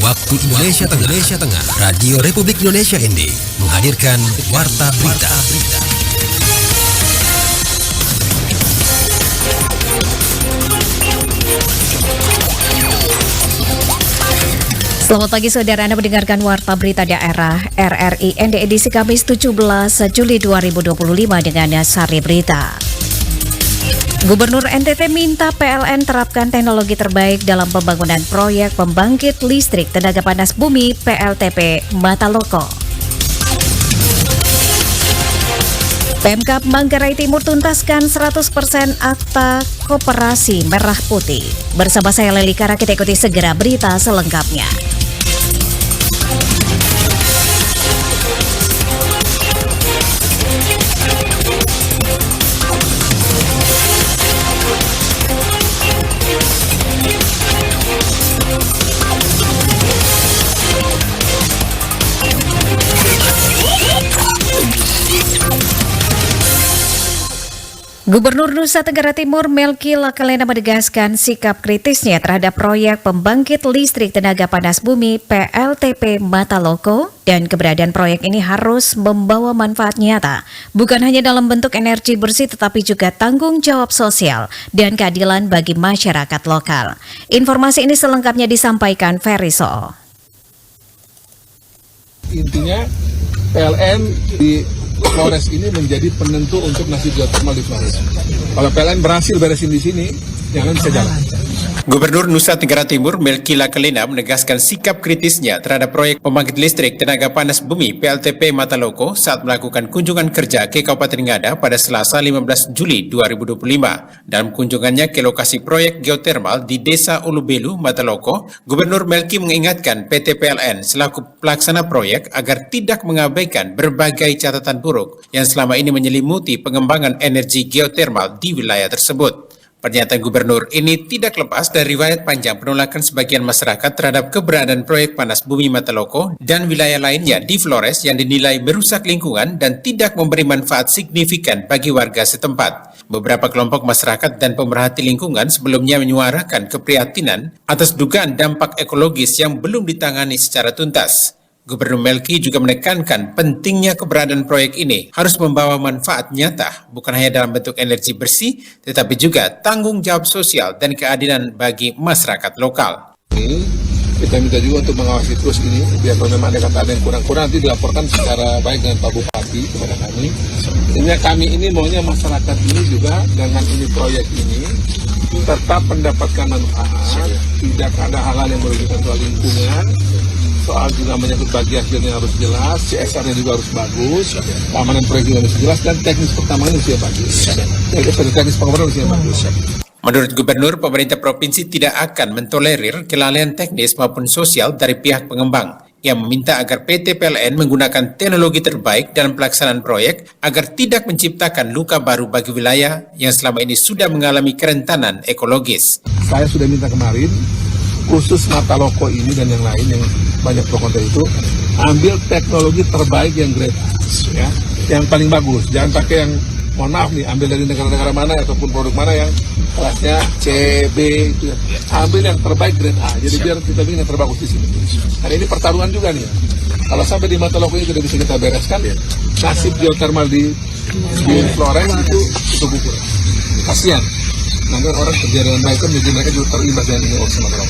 waktu Indonesia Tengah, Radio Republik Indonesia ND menghadirkan Warta Berita. Selamat pagi saudara, Anda mendengarkan Warta Berita Daerah RRI ND edisi Kamis 17 Juli 2025 dengan Sari Berita. Gubernur NTT minta PLN terapkan teknologi terbaik dalam pembangunan proyek pembangkit listrik tenaga panas bumi PLTP Mataloko. Pemkab Manggarai Timur tuntaskan 100% akta koperasi merah putih. Bersama saya Leli Kara, kita ikuti segera berita selengkapnya. Gubernur Nusa Tenggara Timur Melki Lakalena menegaskan sikap kritisnya terhadap proyek pembangkit listrik tenaga panas bumi PLTP Mataloko dan keberadaan proyek ini harus membawa manfaat nyata, bukan hanya dalam bentuk energi bersih tetapi juga tanggung jawab sosial dan keadilan bagi masyarakat lokal. Informasi ini selengkapnya disampaikan Ferry Soo. Intinya PLN di Flores ini menjadi penentu untuk nasib geothermal di Flores. Kalau PLN berhasil beresin di sini, yang lain bisa jalan. Gubernur Nusa Tenggara Timur Melki Lakalena menegaskan sikap kritisnya terhadap proyek pembangkit listrik tenaga panas bumi PLTP Mataloko saat melakukan kunjungan kerja ke Kabupaten Ngada pada Selasa 15 Juli 2025. Dalam kunjungannya ke lokasi proyek geotermal di Desa Ulubelu, Mataloko, Gubernur Melki mengingatkan PT PLN selaku pelaksana proyek agar tidak mengabaikan berbagai catatan buruk yang selama ini menyelimuti pengembangan energi geotermal di wilayah tersebut. Pernyataan gubernur ini tidak lepas dari riwayat panjang penolakan sebagian masyarakat terhadap keberadaan proyek panas bumi Mataloko dan wilayah lainnya di Flores yang dinilai merusak lingkungan dan tidak memberi manfaat signifikan bagi warga setempat. Beberapa kelompok masyarakat dan pemerhati lingkungan sebelumnya menyuarakan keprihatinan atas dugaan dampak ekologis yang belum ditangani secara tuntas. Gubernur Melki juga menekankan pentingnya keberadaan proyek ini harus membawa manfaat nyata, bukan hanya dalam bentuk energi bersih, tetapi juga tanggung jawab sosial dan keadilan bagi masyarakat lokal. Kita minta juga untuk mengawasi terus ini, biar kalau memang ada kata yang kurang-kurang nanti dilaporkan secara baik dengan Pak Bupati kepada kami. Intinya kami ini maunya masyarakat ini juga dengan ini proyek ini tetap mendapatkan manfaat, tidak ada hal-hal yang merugikan soal lingkungan. Soal juga menyangkut bagi hasilnya harus jelas, CSR-nya juga harus bagus, keamanan proyek juga harus jelas, dan teknis pertambangan harus bagus. Teknis pengembangan harus bagus. Menurut Gubernur, pemerintah provinsi tidak akan mentolerir kelalaian teknis maupun sosial dari pihak pengembang. Ia meminta agar PT PLN menggunakan teknologi terbaik dalam pelaksanaan proyek agar tidak menciptakan luka baru bagi wilayah yang selama ini sudah mengalami kerentanan ekologis. Saya sudah minta kemarin, khusus Mataloko ini dan yang lain yang banyak pro kontra itu, ambil teknologi terbaik yang grade A, ya, yang paling bagus. Jangan pakai yang, mohon maaf nih, ambil dari negara-negara mana ataupun produk mana yang kelasnya C, B itu ya. Ambil yang terbaik grade A. Jadi biar kita bikin yang terbagus di sini. Karena ini pertaruhan juga nih. Kalau sampai di Mataloko ini tidak bisa kita bereskan, nasib geothermal di Flores itu gugur. Kasihan. Nanti orang kerja dengan baik kan jadi mereka juga terimbas dari ini Mataloko.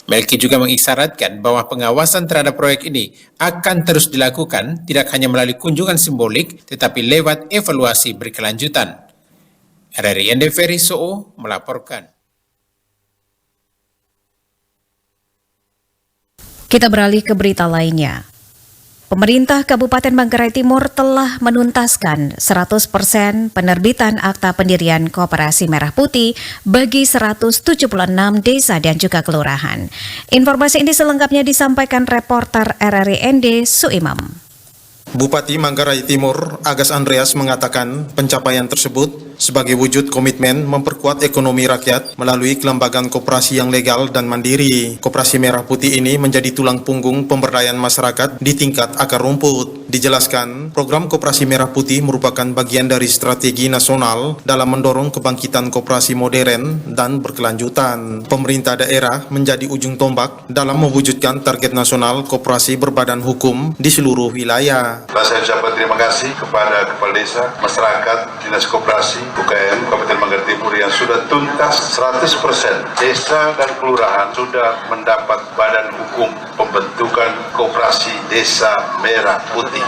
Melki juga mengisyaratkan bahwa pengawasan terhadap proyek ini akan terus dilakukan tidak hanya melalui kunjungan simbolik tetapi lewat evaluasi berkelanjutan. RRI ND Ferry Soo melaporkan. Kita beralih ke berita lainnya. Pemerintah Kabupaten Manggarai Timur telah menuntaskan 100% penerbitan akta pendirian Koperasi Merah Putih bagi 176 desa dan juga kelurahan. Informasi ini selengkapnya disampaikan reporter RRI ND Suimam. Bupati Manggarai Timur Agus Andreas mengatakan pencapaian tersebut sebagai wujud komitmen memperkuat ekonomi rakyat melalui kelembagaan koperasi yang legal dan mandiri. Koperasi Merah Putih ini menjadi tulang punggung pemberdayaan masyarakat di tingkat akar rumput. Dijelaskan, program Koperasi Merah Putih merupakan bagian dari strategi nasional dalam mendorong kebangkitan koperasi modern dan berkelanjutan. Pemerintah daerah menjadi ujung tombak dalam mewujudkan target nasional koperasi berbadan hukum di seluruh wilayah. Saya ucapkan terima kasih kepada Kepala Desa, masyarakat, Dinas Koperasi, UKM, Kabupaten Manggarai Timur yang sudah tuntas 100%. Desa dan kelurahan sudah mendapat badan hukum pembentukan Koperasi Desa Merah Putih.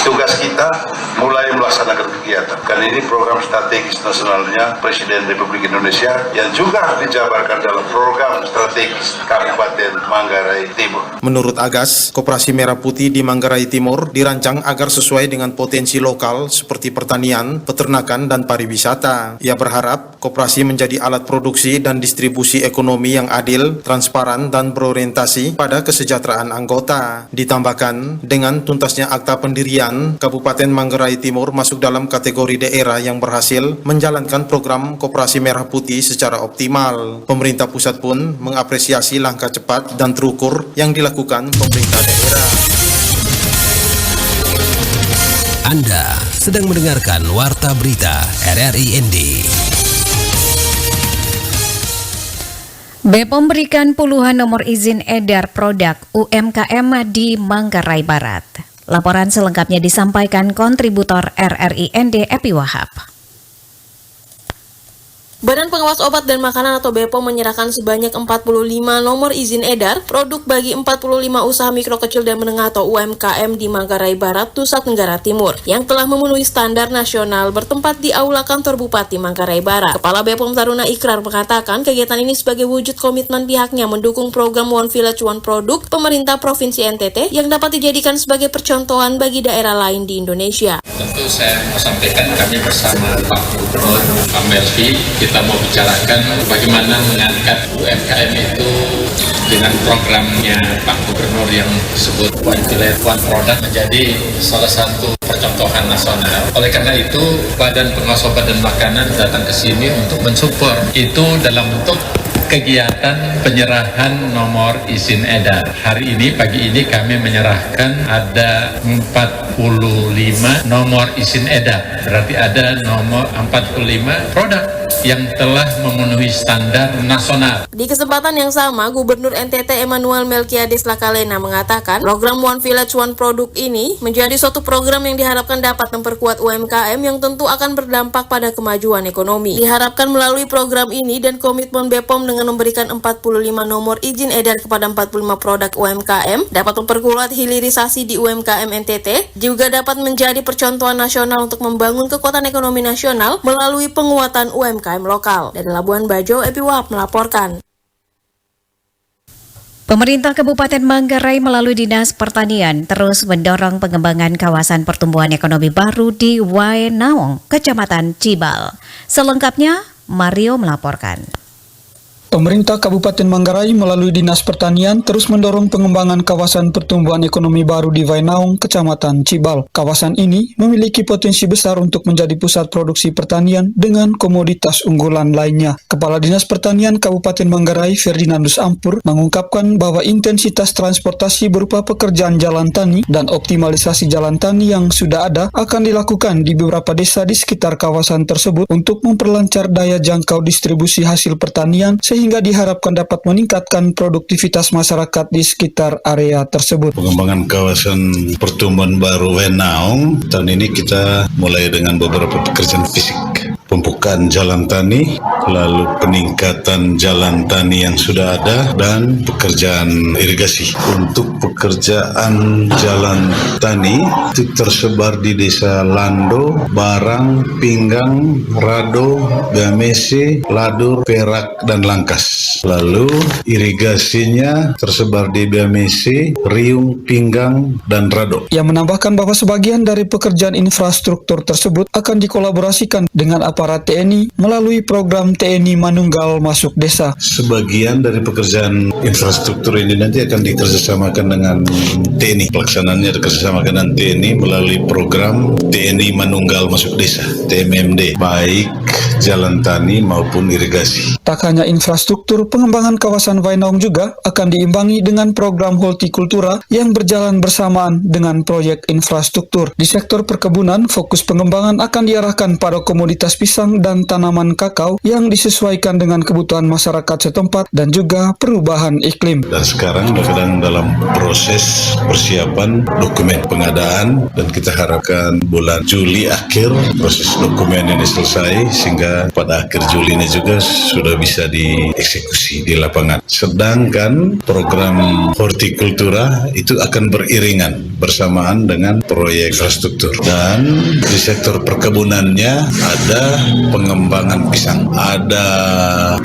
Tugas kita mulai melaksanakan kegiatan. Karena ini program strategis nasionalnya Presiden Republik Indonesia yang juga dijabarkan dalam program strategis Kabupaten Manggarai Timur. Menurut Agas, Koperasi Merah Putih di Manggarai Timur dirancang agar sesuai dengan potensi lokal seperti pertanian, peternakan, dan pariwisata. Ia berharap koperasi menjadi alat produksi dan distribusi ekonomi yang adil, transparan, dan berorientasi pada kesejahteraan anggota. Ditambahkan, dengan tuntasnya akta pendirian, Kabupaten Manggarai Timur masuk dalam kategori daerah yang berhasil menjalankan program Koperasi Merah Putih secara optimal. Pemerintah pusat pun mengapresiasi langkah cepat dan terukur yang dilakukan pemerintah daerah. Anda sedang mendengarkan Warta Berita RRI ND. BPOM memberikan puluhan nomor izin edar produk UMKM di Manggarai Barat. Laporan selengkapnya disampaikan kontributor RRI ND Epi Wahab. Badan Pengawas Obat dan Makanan atau BPOM menyerahkan sebanyak 45 nomor izin edar produk bagi 45 usaha mikro kecil dan menengah atau UMKM di Manggarai Barat, Nusa Tenggara Timur yang telah memenuhi standar nasional bertempat di Aula Kantor Bupati Manggarai Barat. Kepala BPOM Taruna Ikrar mengatakan kegiatan ini sebagai wujud komitmen pihaknya mendukung program One Village One Product pemerintah Provinsi NTT yang dapat dijadikan sebagai percontohan bagi daerah lain di Indonesia. Tentu saya mau sampaikan kami bersama Pak Gubernur, Pak Melki, kita mau bicarakan bagaimana mengangkat UMKM itu dengan programnya Pak Gubernur yang disebut One Village One Product menjadi salah satu percontohan nasional. Oleh karena itu, Badan Pengawas Obat dan Makanan datang ke sini untuk mensupport itu dalam bentuk kegiatan penyerahan nomor izin edar. Hari ini, pagi ini kami menyerahkan ada 45 nomor izin edar. Berarti ada nomor 45 produk yang telah memenuhi standar nasional. Di kesempatan yang sama, Gubernur NTT Emmanuel Melkiades Lakalena mengatakan program One Village One Product ini menjadi suatu program yang diharapkan dapat memperkuat UMKM yang tentu akan berdampak pada kemajuan ekonomi. Diharapkan melalui program ini dan komitmen BPOM dengan memberikan 45 nomor izin edar kepada 45 produk UMKM dapat memperkuat hilirisasi di UMKM NTT, juga dapat menjadi percontohan nasional untuk membangun kekuatan ekonomi nasional melalui penguatan UMKM lokal. Dari Labuan Bajo, Epi Wahab melaporkan. Pemerintah Kabupaten Manggarai melalui Dinas Pertanian terus mendorong pengembangan kawasan pertumbuhan ekonomi baru di Waenaong, Kecamatan Cibal. Selengkapnya, Mario melaporkan. Pemerintah Kabupaten Manggarai melalui Dinas Pertanian terus mendorong pengembangan kawasan pertumbuhan ekonomi baru di Waenaong, Kecamatan Cibal. Kawasan ini memiliki potensi besar untuk menjadi pusat produksi pertanian dengan komoditas unggulan lainnya. Kepala Dinas Pertanian Kabupaten Manggarai, Ferdinandus Ampur, mengungkapkan bahwa intensitas transportasi berupa pekerjaan jalan tani dan optimalisasi jalan tani yang sudah ada akan dilakukan di beberapa desa di sekitar kawasan tersebut untuk memperlancar daya jangkau distribusi hasil pertanian sehingga diharapkan dapat meningkatkan produktivitas masyarakat di sekitar area tersebut. Pengembangan kawasan pertumbuhan baru Waenaong, tahun ini kita mulai dengan beberapa pekerjaan fisik. Pembukaan jalan tani, lalu peningkatan jalan tani yang sudah ada, dan pekerjaan irigasi. Untuk pekerjaan jalan tani itu tersebar di desa Lando, Barang, Pinggang, Rado, Gamese, Ladur, Perak, dan Langkas. Lalu irigasinya tersebar di Gamese, Riung, Pinggang, dan Rado. Ia menambahkan bahwa sebagian dari pekerjaan infrastruktur tersebut akan dikolaborasikan dengan aparatur para TNI melalui program TNI Manunggal Masuk Desa. Sebagian dari pekerjaan infrastruktur ini nanti akan dikerjasamakan dengan TNI. Pelaksanaannya dikerjasamakan dengan TNI melalui program TNI Manunggal Masuk Desa, TMMD, baik jalan tani maupun irigasi. Tak hanya infrastruktur, pengembangan kawasan Wainaung juga akan diimbangi dengan program hortikultura yang berjalan bersamaan dengan proyek infrastruktur. Di sektor perkebunan, fokus pengembangan akan diarahkan pada komoditas pisang dan tanaman kakao yang disesuaikan dengan kebutuhan masyarakat setempat dan juga perubahan iklim. Dan sekarang sedang dalam proses persiapan dokumen pengadaan dan kita harapkan bulan Juli akhir proses dokumen ini selesai sehingga pada akhir Juli ini juga sudah bisa dieksekusi di lapangan. Sedangkan program hortikultura itu akan beriringan bersamaan dengan proyek infrastruktur. Dan di sektor perkebunannya ada pengembangan pisang, ada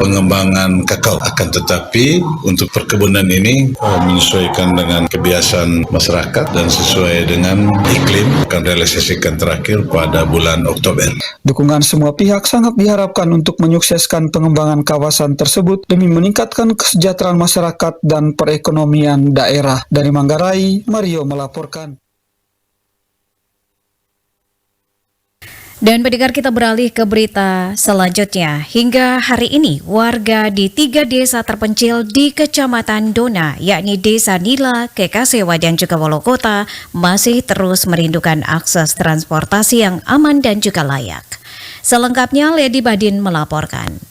pengembangan kakao. Akan tetapi untuk perkebunan ini menyesuaikan dengan kebiasaan masyarakat dan sesuai dengan iklim akan realisasikan terakhir pada bulan Oktober. Dukungan semua pihak sangat diharapkan untuk menyukseskan pengembangan kawasan tersebut demi meningkatkan kesejahteraan masyarakat dan perekonomian daerah. Dari Manggarai, Mario melaporkan. Dan pendengar, kita beralih ke berita selanjutnya. Hingga hari ini, warga di 3 desa terpencil di Kecamatan Dona, yakni Desa Nila, Kekasewa, dan juga Wolokota, masih terus merindukan akses transportasi yang aman dan juga layak. Selengkapnya, Lady Badin melaporkan.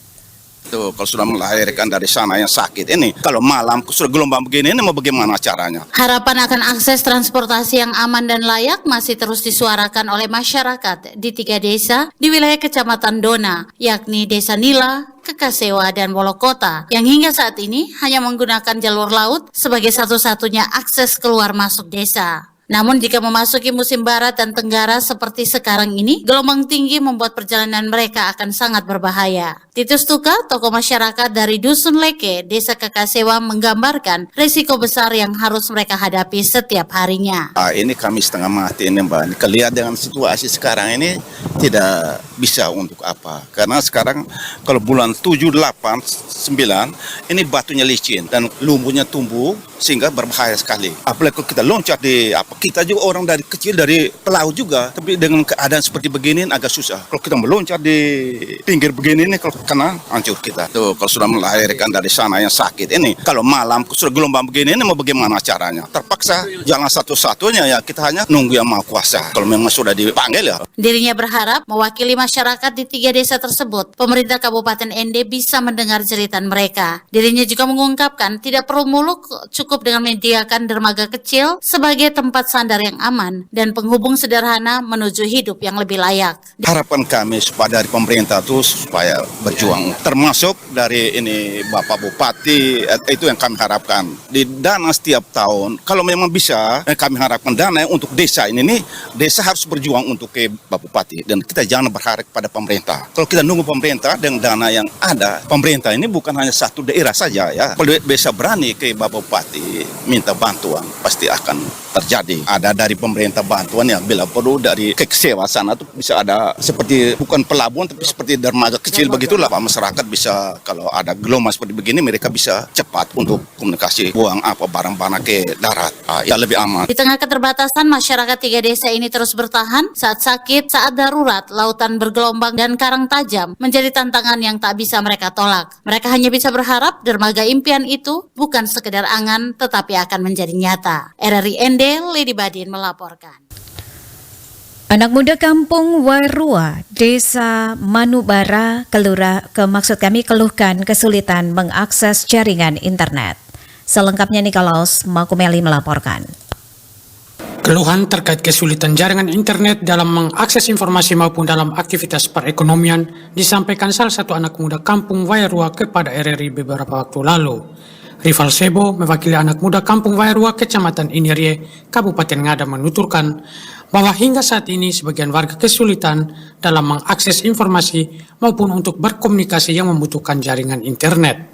Tuh, kalau sudah melahirkan dari sana yang sakit ini, kalau malam sudah gelombang begini, ini mau bagaimana caranya? Harapan akan akses transportasi yang aman dan layak masih terus disuarakan oleh masyarakat di 3 desa di wilayah Kecamatan Dona, yakni Desa Nila, Kekasewa, dan Wolokota, yang hingga saat ini hanya menggunakan jalur laut sebagai satu-satunya akses keluar masuk desa. Namun jika memasuki musim barat dan tenggara seperti sekarang ini, gelombang tinggi membuat perjalanan mereka akan sangat berbahaya. Titus Tuka, tokoh masyarakat dari Dusun Leke, Desa Kekasewa, menggambarkan risiko besar yang harus mereka hadapi setiap harinya. Ini kami setengah mati ini Mbak. Kelihatan dengan situasi sekarang ini tidak bisa untuk apa. Karena sekarang kalau bulan 7, 8, 9, ini batunya licin dan lumpurnya tumbuh sehingga berbahaya sekali. Apalagi kalau kita loncat di kita juga orang dari kecil dari pelaut juga, tapi dengan keadaan seperti begini agak susah. Kalau kita meloncat di pinggir begini ini, kalau kena hancur kita. Tuh, kalau sudah melahirkan dari sana yang sakit ini, kalau malam sudah gelombang begini ini mau bagaimana caranya? Terpaksa jalan satu-satunya ya kita hanya nunggu yang Maha Kuasa. Kalau memang sudah dipanggil ya. Dirinya berharap mewakili masyarakat di 3 desa tersebut, pemerintah Kabupaten Ende bisa mendengar jeritan mereka. Dirinya juga mengungkapkan tidak perlu muluk, cukup dengan menyediakan dermaga kecil sebagai tempat sandar yang aman dan penghubung sederhana menuju hidup yang lebih layak. Harapan kami supaya dari pemerintah itu supaya berjuang, termasuk dari ini Bapak Bupati, itu yang kami harapkan. Di dana setiap tahun, kalau memang bisa, kami harapkan dana untuk desa ini nih, desa harus berjuang untuk ke Bapak Bupati dan kita jangan berharap pada pemerintah. Kalau kita nunggu pemerintah dengan dana yang ada, pemerintah ini bukan hanya satu daerah saja ya. Kalau bisa berani ke Bapak Bupati minta bantuan, pasti akan terjadi. Ada dari pemerintah bantuan ya, bila perlu dari Kekasewa sana tuh bisa ada seperti bukan pelabuhan tapi seperti dermaga kecil begitulah. Masyarakat bisa kalau ada gelombang seperti begini mereka bisa cepat untuk komunikasi buang apa barang-barang ke darat. Ya lebih aman. Di tengah keterbatasan, masyarakat 3 desa ini terus bertahan saat sakit, saat darurat, lautan bergelombang dan karang tajam menjadi tantangan yang tak bisa mereka tolak. Mereka hanya bisa berharap dermaga impian itu bukan sekedar angan tetapi akan menjadi nyata. RRI Ende, Lady Badin melaporkan. Anak muda kampung Wairua, Desa Manubara, keluhkan kesulitan mengakses jaringan internet. Selengkapnya Nikolaus Makumeli melaporkan. Keluhan terkait kesulitan jaringan internet dalam mengakses informasi maupun dalam aktivitas perekonomian disampaikan salah satu anak muda kampung Wairua kepada RRI beberapa waktu lalu. Rival Sebo, mewakili anak muda kampung Wairua, Kecamatan Inirie, Kabupaten Ngada, menuturkan bahwa hingga saat ini sebagian warga kesulitan dalam mengakses informasi maupun untuk berkomunikasi yang membutuhkan jaringan internet.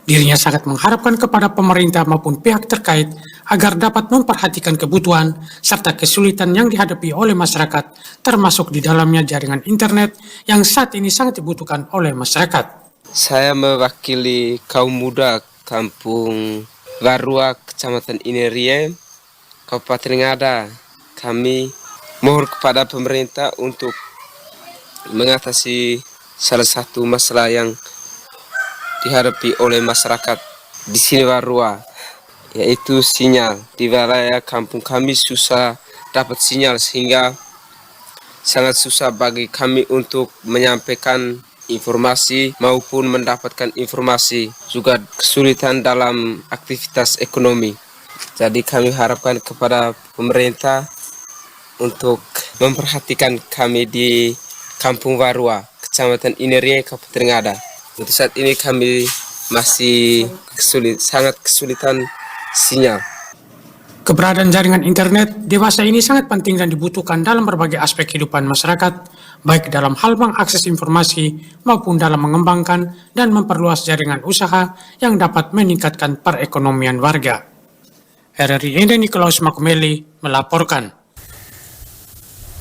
Dirinya sangat mengharapkan kepada pemerintah maupun pihak terkait agar dapat memperhatikan kebutuhan serta kesulitan yang dihadapi oleh masyarakat, termasuk di dalamnya jaringan internet yang saat ini sangat dibutuhkan oleh masyarakat. Saya mewakili kaum muda Kampung Varua, Kecamatan Inerie, Kabupaten Ngada. Kami mohon kepada pemerintah untuk mengatasi salah satu masalah yang dihadapi oleh masyarakat di sini Varua, yaitu sinyal. Di wilayah kampung kami susah dapat sinyal sehingga sangat susah bagi kami untuk menyampaikan informasi maupun mendapatkan informasi, juga kesulitan dalam aktivitas ekonomi. Jadi kami harapkan kepada pemerintah untuk memperhatikan kami di Kampung Varua, Kecamatan Inerie, Kabupaten Ngada. Untuk saat ini kami masih sangat kesulitan sinyal. Keberadaan jaringan internet di masa ini sangat penting dan dibutuhkan dalam berbagai aspek kehidupan masyarakat, baik dalam hal mengakses informasi maupun dalam mengembangkan dan memperluas jaringan usaha yang dapat meningkatkan perekonomian warga. RRI Ende Nikolaus Makumeli melaporkan.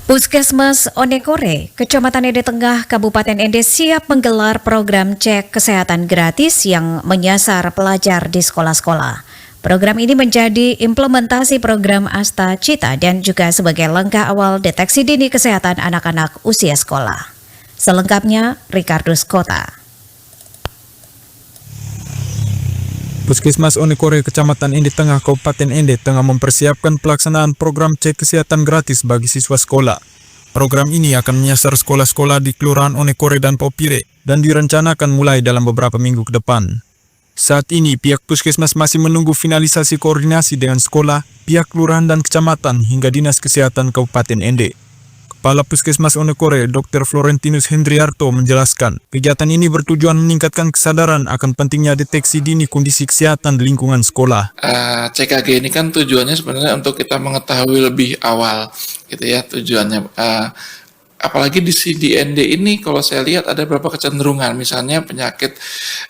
Puskesmas Onekore, Kecamatan Ende Tengah, Kabupaten Ende siap menggelar program cek kesehatan gratis yang menyasar pelajar di sekolah-sekolah. Program ini menjadi implementasi program Asta Cita dan juga sebagai langkah awal deteksi dini kesehatan anak-anak usia sekolah. Selengkapnya, Ricardo Skota. Puskesmas Onekore, Kecamatan Ende Tengah, Kabupaten Ende tengah mempersiapkan pelaksanaan program cek kesehatan gratis bagi siswa sekolah. Program ini akan menyasar sekolah-sekolah di Kelurahan Onekore dan Popire dan direncanakan mulai dalam beberapa minggu ke depan. Saat ini, pihak Puskesmas masih menunggu finalisasi koordinasi dengan sekolah, pihak kelurahan dan kecamatan hingga Dinas Kesehatan Kabupaten Ende. Kepala Puskesmas Onekore, Dr. Florentinus Hendriarto menjelaskan, kegiatan ini bertujuan meningkatkan kesadaran akan pentingnya deteksi dini kondisi kesehatan di lingkungan sekolah. CKG ini kan tujuannya sebenarnya untuk kita mengetahui lebih awal, gitu ya tujuannya. Apalagi di CDND ini kalau saya lihat ada beberapa kecenderungan, misalnya penyakit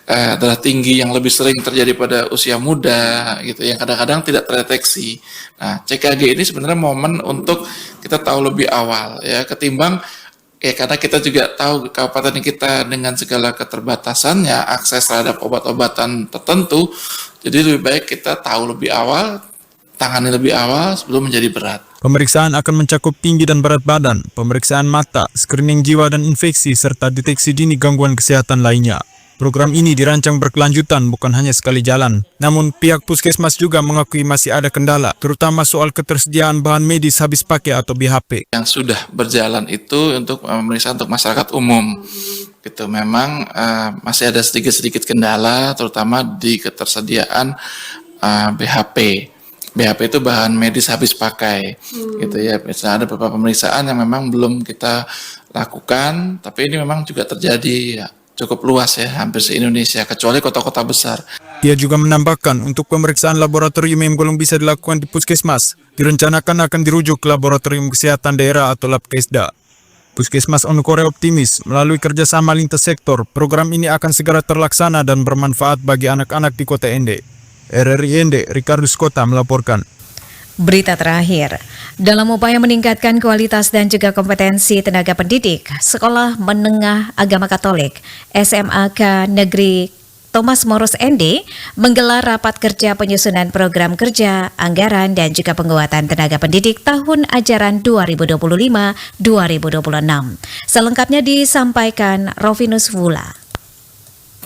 darah tinggi yang lebih sering terjadi pada usia muda, gitu, yang kadang-kadang tidak terdeteksi. Nah, CKG ini sebenarnya momen untuk kita tahu lebih awal, ya, ketimbang ya karena kita juga tahu kabupaten kita dengan segala keterbatasannya akses terhadap obat-obatan tertentu, jadi lebih baik kita tahu lebih awal, tangani lebih awal sebelum menjadi berat. Pemeriksaan akan mencakup tinggi dan berat badan, pemeriksaan mata, screening jiwa dan infeksi, serta deteksi dini gangguan kesehatan lainnya. Program ini dirancang berkelanjutan, bukan hanya sekali jalan. Namun pihak Puskesmas juga mengakui masih ada kendala, terutama soal ketersediaan bahan medis habis pakai atau BHP. Yang sudah berjalan itu untuk pemeriksaan untuk masyarakat umum. Gitu, memang masih ada sedikit-sedikit kendala, terutama di ketersediaan BHP. BHP itu bahan medis habis pakai, gitu ya. Misalnya ada beberapa pemeriksaan yang memang belum kita lakukan, tapi ini memang juga terjadi ya, cukup luas ya, hampir se-Indonesia, kecuali kota-kota besar. Dia juga menambahkan untuk pemeriksaan laboratorium yang belum bisa dilakukan di Puskesmas, direncanakan akan dirujuk ke Laboratorium Kesehatan Daerah atau Labkesda. Puskesmas Onekore optimis, melalui kerjasama lintas sektor, program ini akan segera terlaksana dan bermanfaat bagi anak-anak di Kota Ende. RRI Ende, Ricardo Skota melaporkan. Berita terakhir, dalam upaya meningkatkan kualitas dan juga kompetensi tenaga pendidik, Sekolah Menengah Agama Katolik SMAK Negeri Thomas Morus Ende menggelar rapat kerja penyusunan program kerja, anggaran, dan juga penguatan tenaga pendidik tahun ajaran 2025-2026. Selengkapnya disampaikan Rovinus Vula.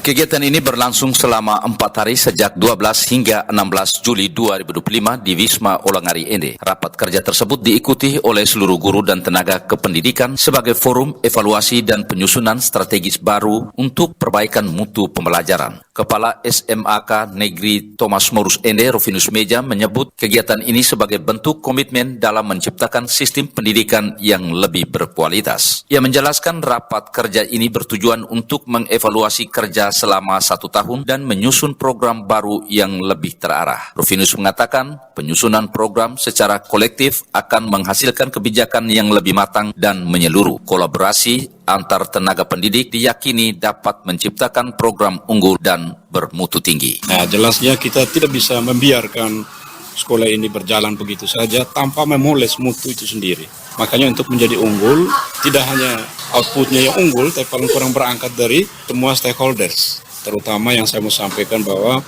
Kegiatan ini berlangsung selama 4 hari sejak 12 hingga 16 Juli 2025 di Wisma Olangari Ende. Rapat kerja tersebut diikuti oleh seluruh guru dan tenaga kependidikan sebagai forum evaluasi dan penyusunan strategis baru untuk perbaikan mutu pembelajaran. Kepala SMAK Negeri Thomas Morus Ende, Rovinus Meja, menyebut kegiatan ini sebagai bentuk komitmen dalam menciptakan sistem pendidikan yang lebih berkualitas. Ia menjelaskan rapat kerja ini bertujuan untuk mengevaluasi kerja selama 1 tahun dan menyusun program baru yang lebih terarah. Rufinus mengatakan penyusunan program secara kolektif akan menghasilkan kebijakan yang lebih matang dan menyeluruh. Kolaborasi antar tenaga pendidik diyakini dapat menciptakan program unggul dan bermutu tinggi. Nah, jelasnya kita tidak bisa membiarkan sekolah ini berjalan begitu saja tanpa memoles mutu itu sendiri. Makanya untuk menjadi unggul, tidak hanya outputnya yang unggul, tapi paling kurang berangkat dari semua stakeholders. Terutama yang saya mau sampaikan bahwa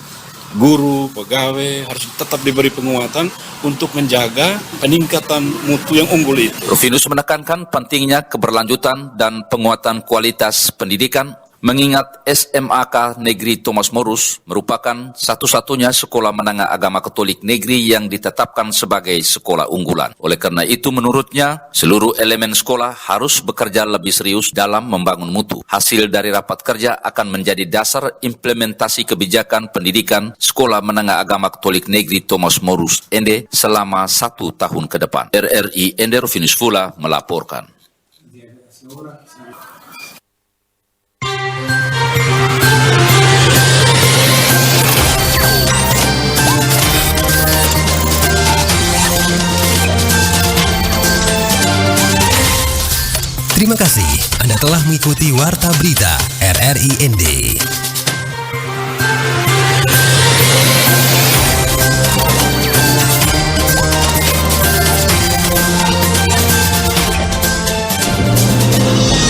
guru, pegawai harus tetap diberi penguatan untuk menjaga peningkatan mutu yang unggul itu. Rufinus menekankan pentingnya keberlanjutan dan penguatan kualitas pendidikan, mengingat SMAK Negeri Thomas Morus merupakan satu-satunya sekolah menengah agama Katolik negeri yang ditetapkan sebagai sekolah unggulan. Oleh karena itu menurutnya, seluruh elemen sekolah harus bekerja lebih serius dalam membangun mutu. Hasil dari rapat kerja akan menjadi dasar implementasi kebijakan pendidikan sekolah menengah agama Katolik negeri Thomas Morus Ende selama 1 tahun ke depan. RRI Ende Rufinus Fula melaporkan. Terima kasih Anda telah mengikuti Warta Berita RRI ND.